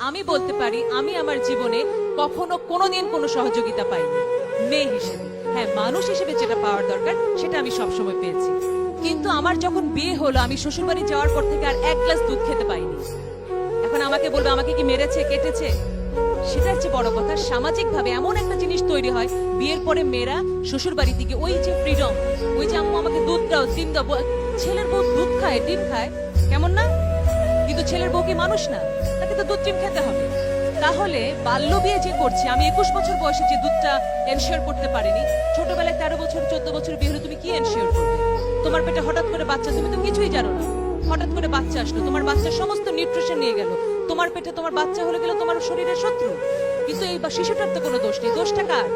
আমি বলতে পারি আমি আমার জীবনে কখনো কোনোদিন কোনো সহযোগিতা পাইনি মেয়ে হিসেবে। হ্যাঁ, মানুষ হিসেবে যেটা পাওয়ার দরকার সেটা আমি সবসময় পেয়েছি। কিন্তু আমার যখন বিয়ে হলো, আমি শ্বশুরবাড়ি যাওয়ার পর থেকে আর এক গ্লাস দুধ খেতে পাইনি। এখন আমাকে বলবে আমাকে কি মেরেছে, কেটেছে, সেটার চেয়ে বড় কথা সামাজিক ভাবে এমন একটা জিনিস তৈরি হয় বিয়ের পরে মেয়েরা শ্বশুর বাড়ি থেকে ওই যে ফ্রিডম, ওই যে আম্মু আমাকে দুধ দাও, ডিম দাও। ছেলের বউ দুধ খায়, ডিম খায়, কেমন না? কিন্তু ছেলের বউ কি মানুষ না? তাকে তো দুধ ডিম খেতে হবে। তাহলে বাল্য বিয়ে যে করছে, আমি 21 বছর বয়সে যে দুধটা এনশিওর করতে পারিনি, ছোটবেলায় 13 বছর 14 বছর বিয়ে হলে তুমি কি এনশিওর করবে? তোমার পেটে হঠাৎ করে বাচ্চা, তুমি তো কিছুই জানো না, হঠাৎ করে বাচ্চা আসলো, তোমার বাচ্চার সমস্ত নিউট্রিশন নিয়ে গেল, তোমার পেটে তোমার বাচ্চা হলে গেল তোমার শরীরের শত্রু। কিন্তু এই শিশুটার তো কোনো দোষ নেই, দোষটা কার?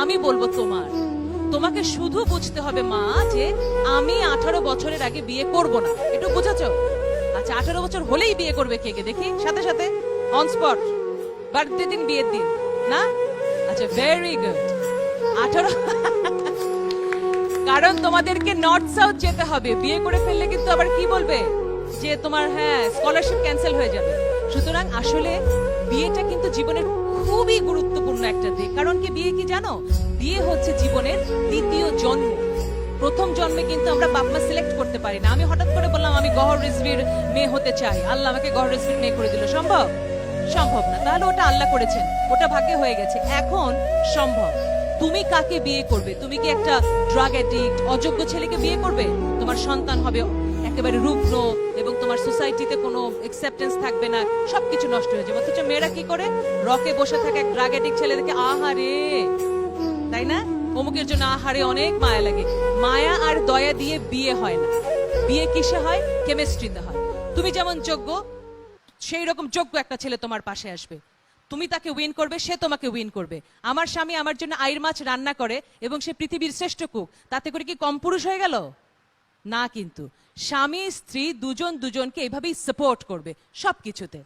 আমি বলবো তোমার। তোমাকে শুধু বুঝতে হবে মা যে আমি 18 বছরের আগে বিয়ে করব না, একটু বুঝেছো? আচ্ছা, 18 বছর হলেই বিয়ে করবে কে কে দেখি, সাথে সাথে অন স্পট, বার্থডে দিন, বিয়ের দিন না? আচ্ছা, ভেরি গুড। 18 কারণ তোমাদেরকে নর্থ সাউথ যেতে হবে, বিয়ে করে ফেললে কিন্তু আবার কি বলবে যে তোমার স্কলারশিপ ক্যান্সেল হয়ে যাবে। সুতরাং আসলে বিয়েটা কিন্তু জীবনের খুবই গুরুত্বপূর্ণ একটা দিক। কারণ কি, বিয়ে কি জানো, বিয়ে হচ্ছে জীবনের দ্বিতীয় জন্ম। প্রথম জন্মে কিন্তু আমরা বাপ মা সিলেক্ট করতে পারি না। আমি হঠাৎ করে বললাম আমি গহর রিজভির মেয়ে হতে চাই, আল্লাহ আমাকে গহর রিজভির মেয়ে করে দিল, সম্ভব? সম্ভব না। তাহলে ওটা আল্লাহ করেছেন, ওটা ভাগ্যে হয়ে গেছে। এখন সম্ভব, তুমি কাকে বিয়ে করবে? তুমি কি একটা ড্রাগ অ্যাডিক্ট অযোগ্য ছেলেকে বিয়ে করবে? তোমার সন্তান হবে একেবারে রুগ্ন এবং তোমার সোসাইটিতে কোনো অ্যাকসেপ্টেন্স থাকবে না, সবকিছু নষ্ট হয়ে যাবে। অথচ মেয়েরা কি করে, রকে বসে থাকে এক ড্রাগ অ্যাডিক্ট ছেলে দেখে, আহারে, তাই না? অমুকের জন্য আহারে অনেক মায়া লাগে। মায়া আর দয়া দিয়ে বিয়ে হয় না। বিয়ে কিসে হয়? কেমিস্ট্রিতে হয়। তুমি যেমন যোগ্য, সেই রকম যোগ্য একটা ছেলে তোমার পাশে আসবে, তুমি তাকে উইন করবে, সে তোমাকে উইন করবে। আমার স্বামী আমার জন্য আইর মাছ রান্না করে এবং সে পৃথিবীর শ্রেষ্ঠ কুক, তাতে করে কি কম পুরুষ হয়ে গেল? না। কিন্তু স্বামী স্ত্রী দুজন দুজনকে এভাবেই সাপোর্ট করবে সবকিছুতে।